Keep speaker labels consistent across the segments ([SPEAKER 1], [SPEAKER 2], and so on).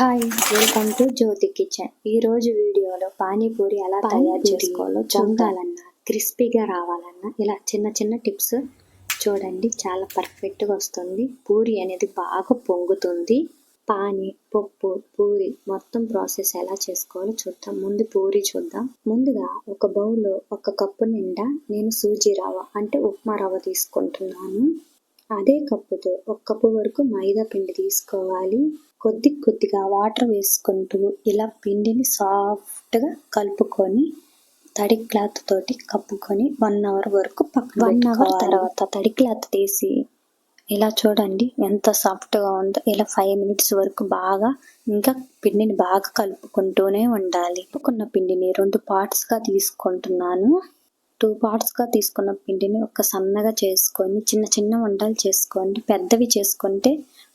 [SPEAKER 1] Hi, welcome to Jyothi kitchen. ఈరోజు వీడియోలో పానీపూరి ఎలా తయారు చేసుకోవాలో చూడాలన్నా, క్రిస్పీగా రావాలన్నా ఇలా చిన్న చిన్న టిప్స్ చూడండి. చాలా పర్ఫెక్ట్గా వస్తుంది. పూరి అనేది బాగా పొంగుతుంది. పానీ, పప్పు, పూరి మొత్తం ప్రాసెస్ ఎలా చేసుకోవాలో చూద్దాం. ముందు పూరి చూద్దాం. ముందుగా ఒక బౌల్లో 1 కప్పు నిండా నేను సూజీ రవ్వ అంటే ఉప్మా రవ్వ తీసుకుంటున్నాను. అదే కప్పుతో 1 కప్పు వరకు మైదా పిండి తీసుకోవాలి. కొద్దిగా వాటర్ వేసుకుంటూ ఇలా పిండిని సాఫ్ట్గా కలుపుకొని తడి క్లాత్ తోటి కప్పుకొని 1 అవర్ వరకు పక్కన 1 అవర్ తర్వాత తడి క్లాత్ తీసి ఇలా చూడండి ఎంత సాఫ్ట్గా ఉందో. ఇలా 5 మినిట్స్ వరకు బాగా ఇంకా పిండిని బాగా కలుపుకుంటూనే ఉండాలి. కలుపుకున్న పిండిని 2 పార్ట్స్గా తీసుకుంటున్నాను. 2 పార్ట్స్గా తీసుకున్న పిండిని సన్నగా చేసుకొని చిన్న చిన్న ఉండలు చేసుకోండి. పెద్దవి చేసుకుంటే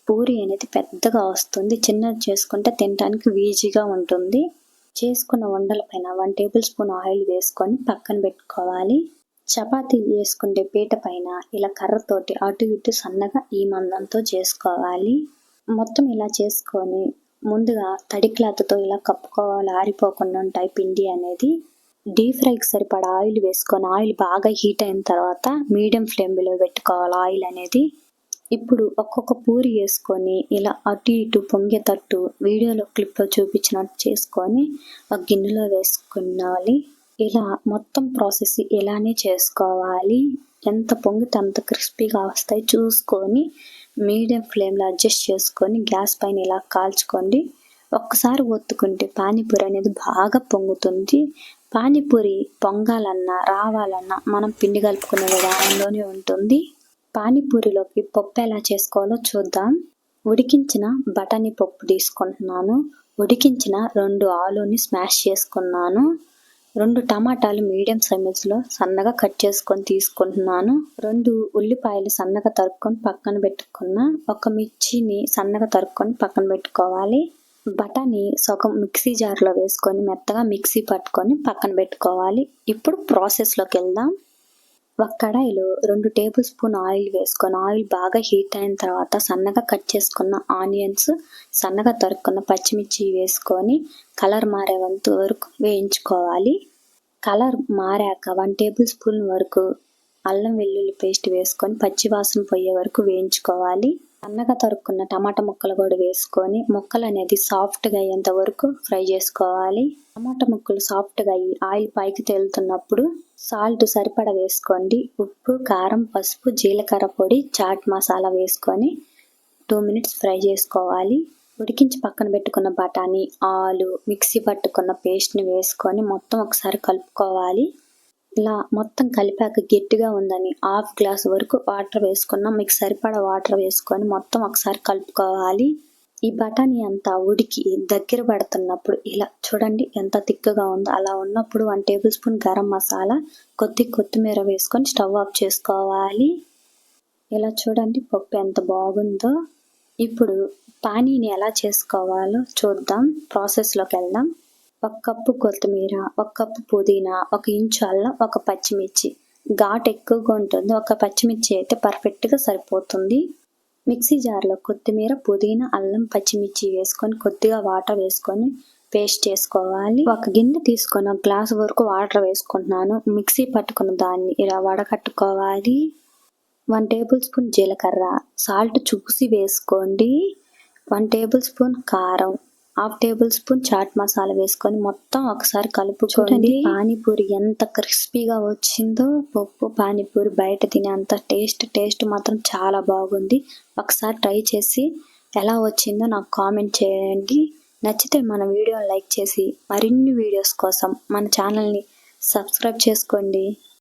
[SPEAKER 1] పూరి అనేది పెద్దగా వస్తుంది. చిన్నది చేసుకుంటే తినడానికి ఈజీగా ఉంటుంది. చేసుకున్న ఉండల పైన 1 టేబుల్ స్పూన్ ఆయిల్ వేసుకొని పక్కన పెట్టుకోవాలి. చపాతీ చేసుకుంటే పీట పైన ఇలా కర్రతోటి అటు ఇటు సన్నగా ఈ మందంతో చేసుకోవాలి. మొత్తం ఇలా చేసుకొని ముందుగా తడి క్లాత్తో ఇలా కప్పుకోవాలి. ఆరిపోకుండా ఉంటాయి పిండి అనేది. డీప్ ఫ్రైకి సరిపడా ఆయిల్ వేసుకొని ఆయిల్ బాగా హీట్ అయిన తర్వాత మీడియం ఫ్లేమ్లో పెట్టుకోవాలి ఆయిల్ అనేది. ఇప్పుడు ఒక్కొక్క పూరి వేసుకొని ఇలా అటు ఇటు పొంగేటట్టు వీడియోలో క్లిప్లో చూపించినట్టు చేసుకొని ఒక గిన్నెలో వేసుకోవాలి. ఇలా మొత్తం ప్రాసెస్ ఇలానే చేసుకోవాలి. ఎంత పొంగితే అంత క్రిస్పీగా వస్తాయి. చూసుకొని మీడియం ఫ్లేమ్లో అడ్జస్ట్ చేసుకొని గ్యాస్ పైన ఇలా కాల్చుకోండి. ఒక్కసారి ఒత్తుకుంటే పానీపూరి అనేది బాగా పొంగుతుంది. పానీపూరి పొంగాలన్నా రావాలన్నా మనం పిండి కలుపుకునే విధానంలోనే ఉంటుంది. పానీపూరిలోకి పప్పు ఎలా చేసుకోవాలో చూద్దాం. ఉడికించిన బఠానీ పప్పు తీసుకుంటున్నాను. ఉడికించిన 2 ఆలూని స్మాష్ చేసుకున్నాను. 2 టమాటాలు మీడియం సైజులో సన్నగా కట్ చేసుకొని తీసుకుంటున్నాను. 2 ఉల్లిపాయలు సన్నగా తరుక్కొని పక్కన పెట్టుకున్న 1 మిర్చిని సన్నగా తరుక్కొని పక్కన పెట్టుకోవాలి. బఠానీ సగం మిక్సీ జార్లో వేసుకొని మెత్తగా మిక్సీ పట్టుకొని పక్కన పెట్టుకోవాలి. ఇప్పుడు ప్రాసెస్లోకి వెళ్దాం. ఒక కడాయిలో 2 టేబుల్ స్పూన్ ఆయిల్ వేసుకొని ఆయిల్ బాగా హీట్ అయిన తర్వాత సన్నగా కట్ చేసుకున్న ఆనియన్స్, సన్నగా తరుక్కున్న పచ్చిమిర్చి వేసుకొని కలర్ మారేంత వరకు వేయించుకోవాలి. కలర్ మారాక 1 టేబుల్ స్పూన్ వరకు అల్లం వెల్లుల్లి పేస్ట్ వేసుకొని పచ్చివాసన పోయే వరకు వేయించుకోవాలి. సన్నగా తరుక్కున్న టమాటా ముక్కలు కూడా వేసుకొని ముక్కలు అనేది సాఫ్ట్గా అయ్యేంత వరకు ఫ్రై చేసుకోవాలి. టమాటా ముక్కలు సాఫ్ట్గా అయ్యి ఆయిల్ పైకి తేలుతున్నప్పుడు సాల్ట్ సరిపడా వేసుకోండి. ఉప్పు, కారం, పసుపు, జీలకర్ర పొడి, చాట్ మసాలా వేసుకొని 2 మినిట్స్ ఫ్రై చేసుకోవాలి. ఉడికించి పక్కన పెట్టుకున్న బఠానీ, ఆలు, మిక్సీ పట్టుకున్న పేస్ట్ని వేసుకొని మొత్తం ఒకసారి కలుపుకోవాలి. ఇలా మొత్తం కలిపాక గట్టిగా ఉందని 1/2 గ్లాస్ వరకు వాటర్ వేసుకున్నాం. మీకు సరిపడా వాటర్ వేసుకొని మొత్తం ఒకసారి కలుపుకోవాలి. ఈ బఠానీ అంతా ఉడికి దగ్గర పడుతున్నప్పుడు ఇలా చూడండి ఎంత తిక్కుగా ఉందో. అలా ఉన్నప్పుడు 1 టేబుల్ స్పూన్ గరం మసాలా, కొత్తిమీర వేసుకొని స్టవ్ ఆఫ్ చేసుకోవాలి. ఇలా చూడండి పప్పు ఎంత బాగుందో. ఇప్పుడు పానీని ఎలా చేసుకోవాలో చూద్దాం. ప్రాసెస్లోకి వెళ్దాం. 1 కప్పు కొత్తిమీర, 1 కప్పు పుదీనా, 1 ఇంచు అల్లం, 1 పచ్చిమిర్చి. ఘాటు ఎక్కువగా ఉంటుంది. 1 పచ్చిమిర్చి అయితే పర్ఫెక్ట్గా సరిపోతుంది. మిక్సీ జార్లో కొత్తిమీర, పుదీనా, అల్లం, పచ్చిమిర్చి వేసుకొని కొద్దిగా వాటర్ వేసుకొని పేస్ట్ చేసుకోవాలి. 1 గిన్నె తీసుకొని 1 గ్లాసు వరకు వాటర్ వేసుకుంటున్నాను. మిక్సీ పట్టుకున్న దాన్ని ఇలా వడకట్టుకోవాలి. 1 టేబుల్ స్పూన్ జీలకర్ర, సాల్ట్ చూసి వేసుకోండి. 1 టేబుల్ స్పూన్ కారం, 1/2 టేబుల్ స్పూన్ చాట్ మసాలా వేసుకొని మొత్తం ఒకసారి కలుపుకోండి. పానీపూరి ఎంత క్రిస్పీగా వచ్చిందో. పప్పు పానీపూరి బయట తినేంత టేస్ట్ మాత్రం చాలా బాగుంది. ఒకసారి ట్రై చేసి ఎలా వచ్చిందో నాకు కామెంట్ చేయండి. నచ్చితే మన వీడియోని లైక్ చేసి మరిన్ని వీడియోస్ కోసం మన ఛానల్ని సబ్స్క్రైబ్ చేసుకోండి.